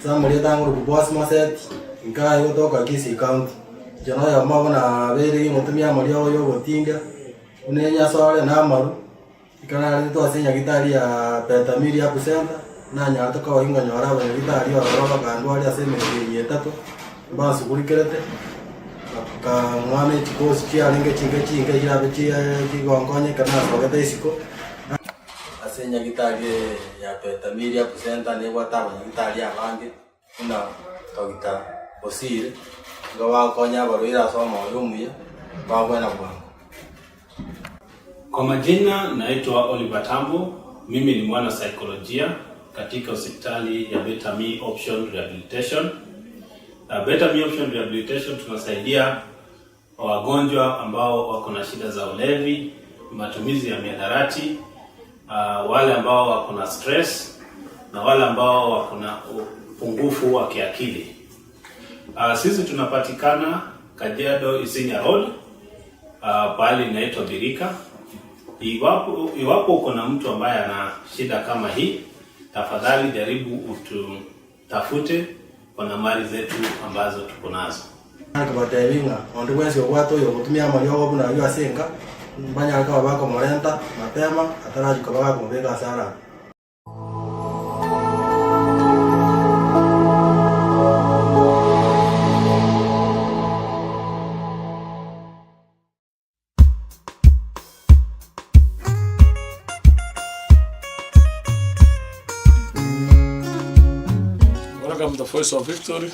Samuli tangu boss maset ngai kutoka Kisii County. Jana ya mabona beri mutumia mali yo gotinga. Unenya swale na maru. Ikana ni to asenya gitari ya Petamiri ya kusenda na nya toka wainga nyora wa gitari ya roba kandwali aseme ni yetatu. Basi kulikerete. Ka ngame chikosi kia ninge chinge ila bechi kigongonye kana sogete isiko. Asenya gitari ya Petamiri ya kusenda ni wata gitari ya bangi. Una kawita osire ngawa konya barira soma yumuya bawe na bwana. Kwa majina naitwa Oliver Tambo, mimi ni mwana saikolojia katika hospitali ya Betami Option Rehabilitation. Betami Option Rehabilitation tunasaidia wagonjwa ambao wako na shida za ulevi, matumizi ya mihadarati, wale ambao wako na stress na wale ambao wako na upungufu wa kiakili. Sisi tunapatikana Kajiado Isinya Road, pahali inaitwa Birika. Iwapo uko na mtu ambaye ana shida kama hii, tafadhali jaribu utafute kwa nambari zetu ambazo tuko nazo. Akabatevinga onde wensi watu yo kutumia mali yao buna yo asenga mbanya kwa bako morenta mapema ataraji kwa bako mbega sana. Welcome to the Voice of Victory,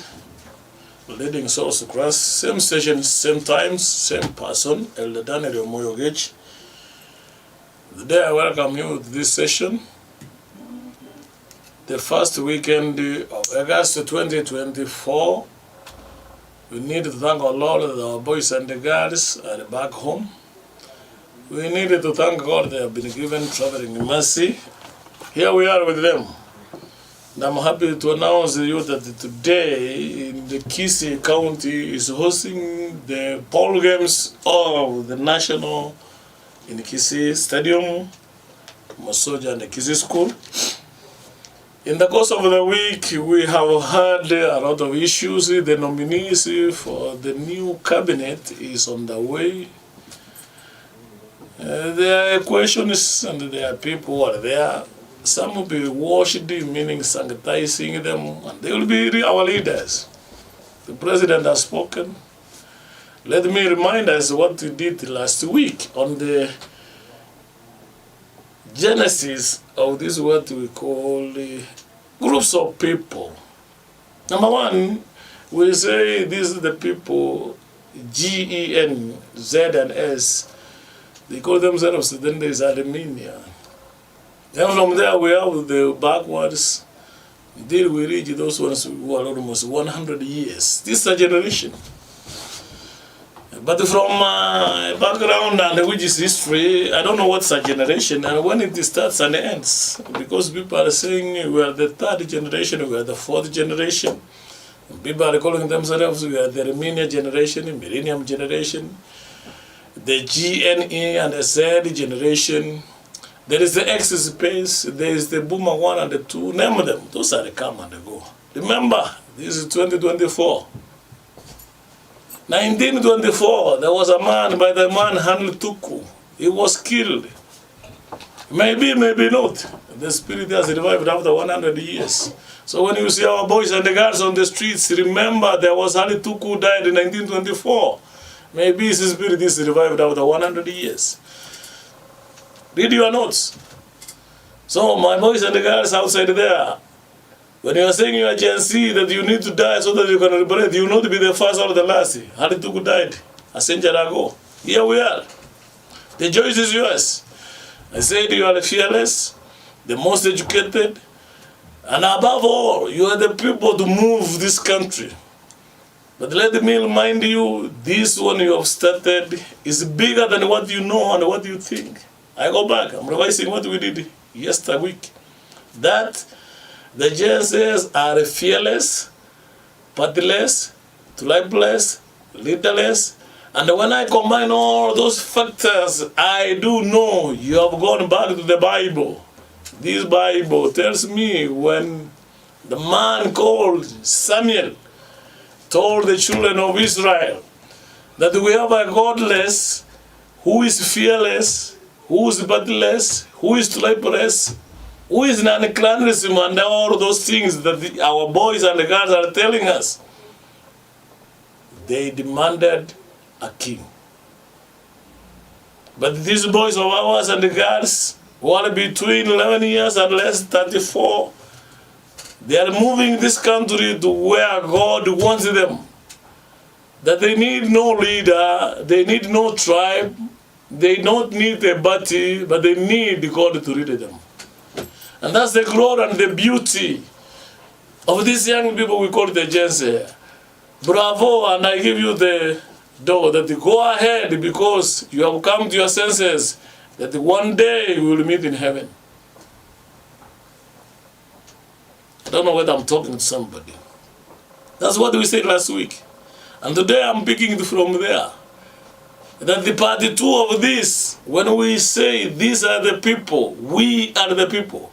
leading souls to Christ. Same station, same times, same person, Elder Daniel Omoyo Gage. Today I welcome you to this session, the first weekend of August 2024. We need to thank our Lord that our boys and the girls are back home. We need to thank God they have been given traveling mercy. Here we are with them. And I'm happy to announce to you that today in the Kisii County is hosting the Polo Games of the National in the Kisii Stadium, Masoja and the Kisii School. In the course of the week, we have had a lot of issues. The nominees for the new cabinet is on the way. There are questions and there are people who are there. Some will be washed, meaning sanitizing them, and they will be our leaders. The president has spoken. Let me remind us what we did last week on the genesis of this, what we call groups of people. Number one, we say this is the people, G-E-N, Z and S. They call themselves then there's Armenia. Then from there we have the backwards, until we reach those ones who are almost 100 years. This is a generation. But from background and which is history, I don't know what's a generation and when it starts and ends. Because people are saying we are the third generation, we are the fourth generation. People are calling themselves we are the Armenia generation, Millennium generation, the GNE and the Z generation. There is the X space, there is the Boomer 1 and the 2, name them. Those are the come and the go. Remember, this is 2024. 1924, there was a man by the man Hanli Tuku. He was killed. Maybe, maybe not. The spirit has revived after 100 years. So when you see our boys and the girls on the streets, remember there was Hanli Tuku who died in 1924. Maybe his spirit is revived after 100 years. Read your notes. So my boys and the girls outside there, when you are saying you are Gen Z that you need to die so that you can liberate, you not be the first or the last. Hanli Tuku died a century ago. Here we are. The choice is yours. I said you are the fearless, the most educated, and above all, you are the people to move this country. But let me remind you, this one you have started is bigger than what you know and what you think. I go back, I'm revising what we did yesterday week. That the JSS are fearless, partyless, tribeless, leaderless, and when I combine all those factors, I do know you have gone back to the Bible. This Bible tells me when The man called Samuel told the children of Israel that we have a godless, who is fearless, who is bloodless, who is sleepless, who is non-clandestine, and all those things that our boys and the girls are telling us. They demanded a king. But these boys of ours and the girls who are between 11 years and less 34, they are moving this country to where God wants them. That they need no leader, they need no tribe, they don't need a party, but they need God to lead them. And that's the glory and the beauty of these young people we call the Gen Z. Bravo, and I give you the door that go ahead, because you have come to your senses that one day we will meet in heaven. I don't know whether I'm talking to somebody. That's what we said last week. And today I'm picking it from there. That the part 2 of this, when we say these are the people, we are the people.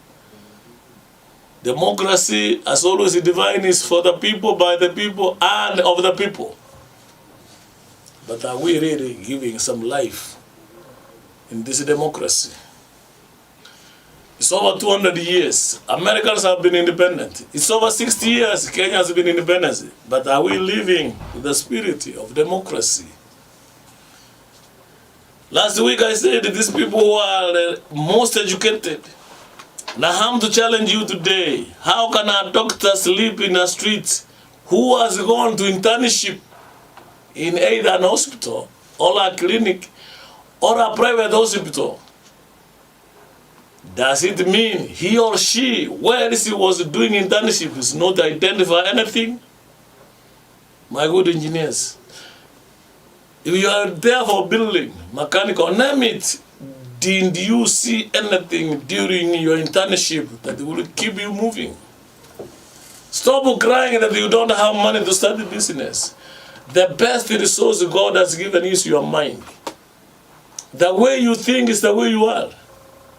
Democracy, as always divine, is for the people, by the people, and of the people. But are we really giving some life in this democracy? It's over 200 years. Americans have been independent. It's over 60 years Kenya has been independent. But are we living with the spirit of democracy? Last week I said these people who are the most educated. Now I'm to challenge you today. How can a doctor sleep in a street who has gone to internship in either an hospital or a clinic or a private hospital? Does it mean he or she, where he was doing internship, is not identify anything? My good engineers, if you are there for building, mechanical, name it, did you see anything during your internship that will keep you moving? Stop crying that you don't have money to start a business. The best resource God has given is your mind. The way you think is the way you are.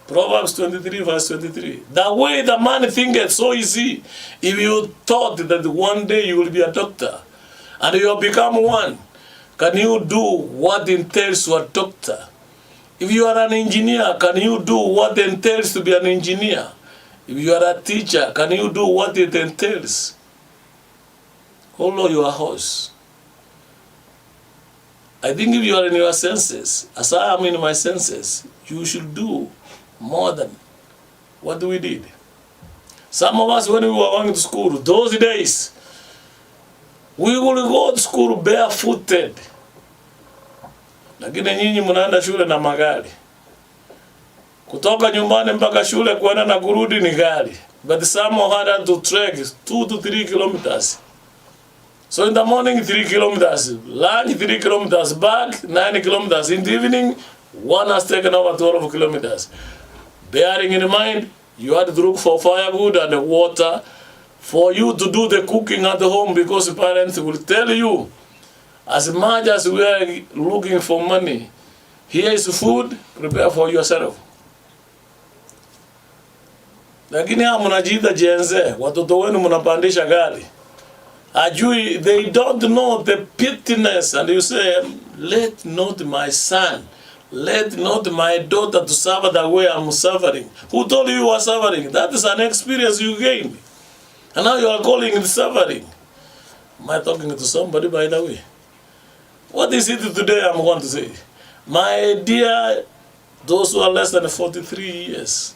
Proverbs 23 verse 23. The way the man thinketh, so is he. If you thought that one day you will be a doctor and you have become one, can you do what entails to a doctor? If you are an engineer, can you do what entails to be an engineer? If you are a teacher, can you do what it entails? Follow your horse. I think if you are in your senses, as I am in my senses, you should do more than what we did. Some of us, when we were going to school, those days, we would go to school barefooted. Lakini nyinyi mnaenda shule na magari. Kutoka nyumbani mpaka shule kuenda na kurudi ni gari. But some had to trek 2 to 3 kilometers. So in the morning 3 kilometers, lunch 3 kilometers, back 9 kilometers. In the evening, one has taken over 12 kilometers. Bearing in mind, you had to look for firewood and water for you to do the cooking at home, because parents will tell you, as much as we are looking for money, here is food, prepare for yourself. Lakini mnajiita Gen Z, watoto wenu mnapandisha gari. Ajui, they don't know the pitiness, and you say, let not my son, let not my daughter to suffer the way I'm suffering. Who told you are suffering? That is an experience you gained. And now you are calling it suffering. Am I talking to somebody, by the way? What is it today I'm going to say? My dear, those who are less than 43 years,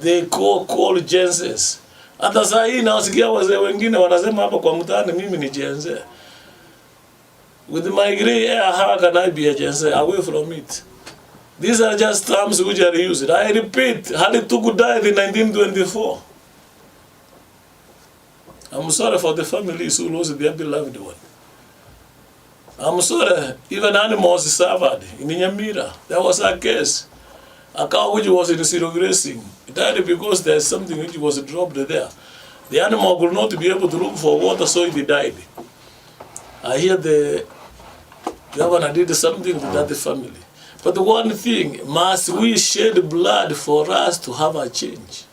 they call Gen Z. Hata saa hii nasikia wazee wengine wanasema hapa kwa mtaani mimi ni Gen Z. With my gray hair, how can I be a Gen Z? Away from it. These are just terms which are used. I repeat, Hali Tuku died in 1924. I'm sorry for the families who lost their beloved one. I'm sorry, even animals suffered. In Nyamira, there was a case. A cow which was in zero grazing, it died because there's something which was dropped there. The animal could not be able to look for water, so it died. I hear the governor did something to that family. But the one thing, must we shed blood for us to have a change?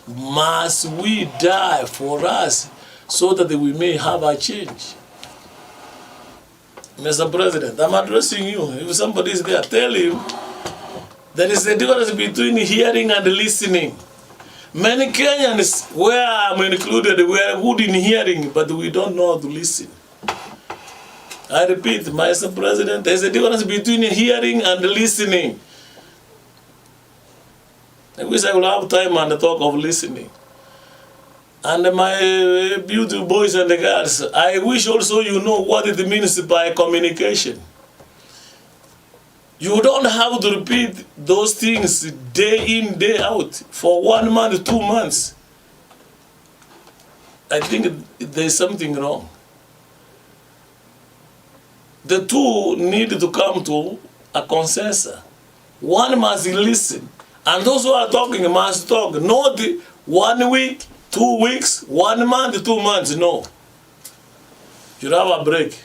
must we die for us so that we may have a change? Mr. President, I'm addressing you. If somebody is there, tell him there is a difference between hearing and listening. Many Kenyans, where I'm included, we are good in hearing, but we don't know how to listen. I repeat, Mr. President, there's a difference between hearing and listening. I wish I would have time and talk of listening. And my beautiful boys and girls, I wish also you know what it means by communication. You don't have to repeat those things day in, day out for 1 month, 2 months. I think there's something wrong. The two need to come to a consensus. One must listen, and those who are talking must talk. Not 1 week, 2 weeks, 1 month, 2 months. No. You have a break.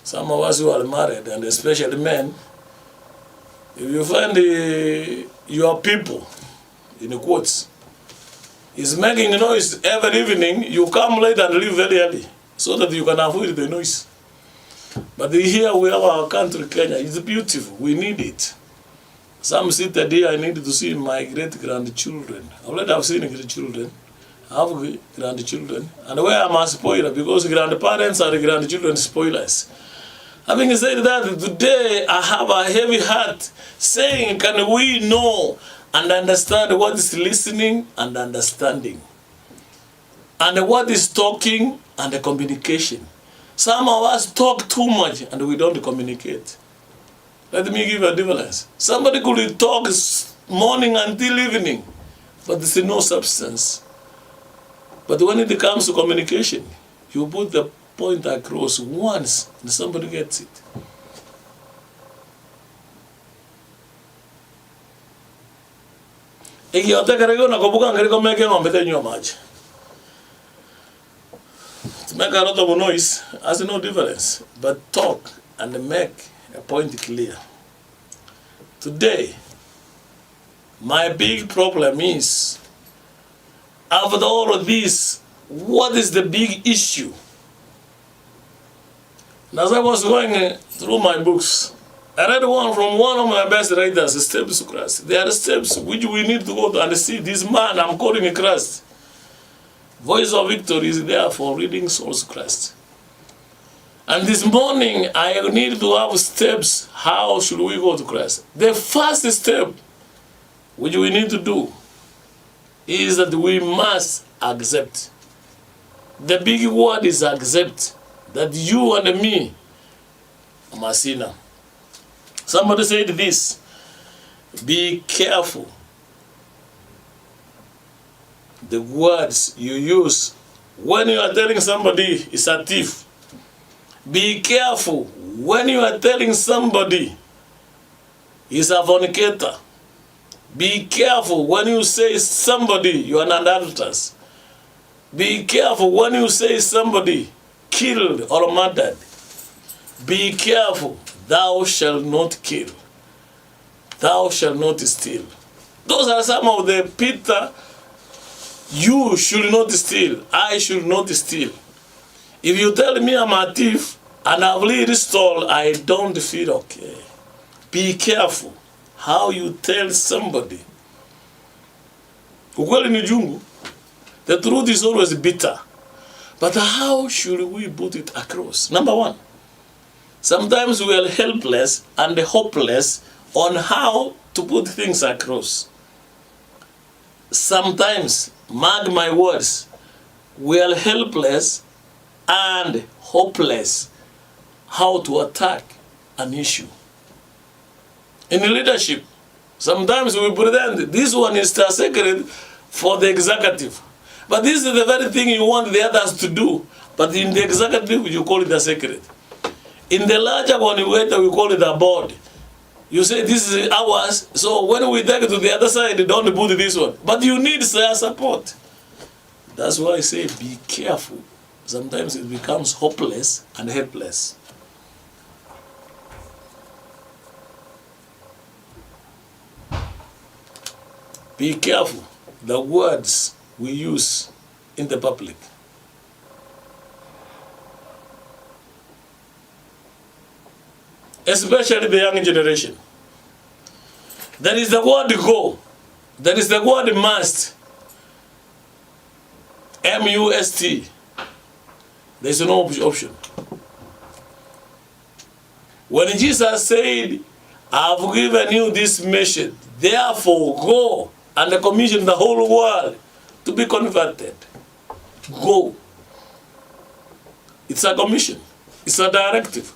Some of us who are married, and especially men, if you find your people, in quotes, is making noise every evening, you come late and leave very early, so that you can avoid the noise. But here we have our country, Kenya. It's beautiful. We need it. Some sit there, I need to see my great-grandchildren. I already have seen grandchildren. I have grandchildren. And where am I spoiler? Because grandparents are the grandchildren spoilers. Having said that, today I have a heavy heart saying, can we know and understand what is listening and understanding? And what is talking and the communication? Some of us talk too much and we don't communicate. Let me give a difference. Somebody could talk morning until evening, but there's no substance. But when it comes to communication, you put the point across once and somebody gets it. To make a lot of noise has no difference, but talk and make a point clear. Today, my big problem is, after all of this, what is the big issue? And as I was going through my books, I read one from one of my best writers, Steps to Christ. There are steps which we need to go to and see this man I'm calling Christ. Voice of Victory is there for reading Souls Christ. And this morning, I need to have steps. How should we go to Christ? The first step, which we need to do, is that we must accept. The big word is accept. That you and me, I'm a sinner. Somebody said this, be careful. The words you use when you are telling somebody is a thief. Be careful when you are telling somebody is a fornicator. Be careful when you say somebody you are an adulteress. Be careful when you say somebody killed or murdered. Be careful. Thou shalt not kill. Thou shalt not steal. Those are some of the Peter. You should not steal. I should not steal. If you tell me I'm a thief and I've really stole, I don't feel okay. Be careful how you tell somebody. Ukweli ni jungu. The truth is always bitter. But how should we put it across? Number one, sometimes we are helpless and hopeless on how to put things across. Sometimes, mark my words, we are helpless and hopeless how to attack an issue. In leadership, sometimes we pretend this one is a secret for the executive. But this is the very thing you want the others to do. But in the executive, you call it a secret. In the larger one, we call it a board. You say this is ours, so when we take it to the other side, don't put this one. But you need their support. That's why I say be careful. Sometimes it becomes hopeless and helpless. Be careful the words we use in the public. Especially the young generation. There is the word go. There is the word must. M-U-S-T. There is no option. When Jesus said, I have given you this mission, therefore go and commission the whole world to be converted. Go. It's a commission. It's a directive.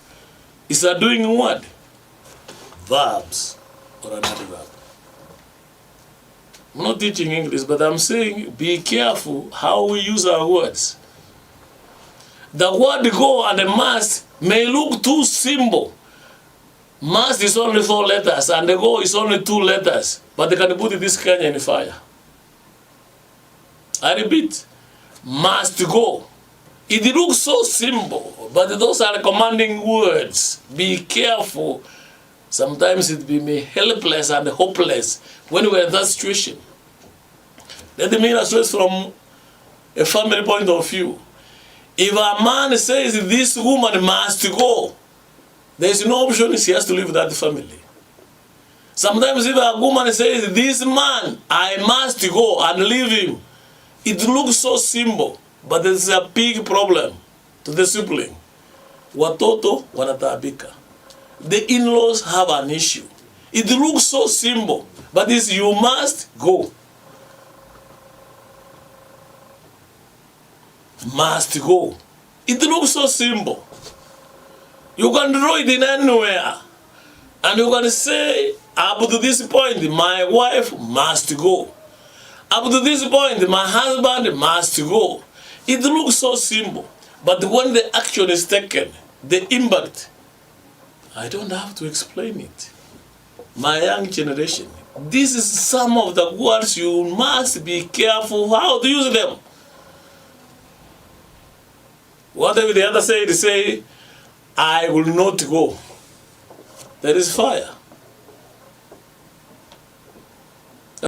It's a doing what? Verbs or an adverb. I'm not teaching English, but I'm saying be careful how we use our words. The word go and the must may look too simple. Must is only 4 letters and the go is only 2 letters. But they can put this Kenya in fire. I repeat, must go. It looks so simple, but those are commanding words. Be careful. Sometimes it be me helpless and hopeless when we're in that situation. Let me illustrate from a family point of view. If a man says this woman must go, there is no option, she has to leave that family. Sometimes if a woman says this man, I must go and leave him, it looks so simple, but there is a big problem to the sibling. Watoto wanatabika. The in-laws have an issue. It looks so simple, but it's you must go. Must go. It looks so simple. You can draw it in anywhere. And you can say, up to this point, my wife must go. Up to this point, my husband must go. It looks so simple. But when the action is taken, the impact, I don't have to explain it. My young generation, this is some of the words you must be careful how to use them. Whatever the other say, they say, I will not go. There is fire.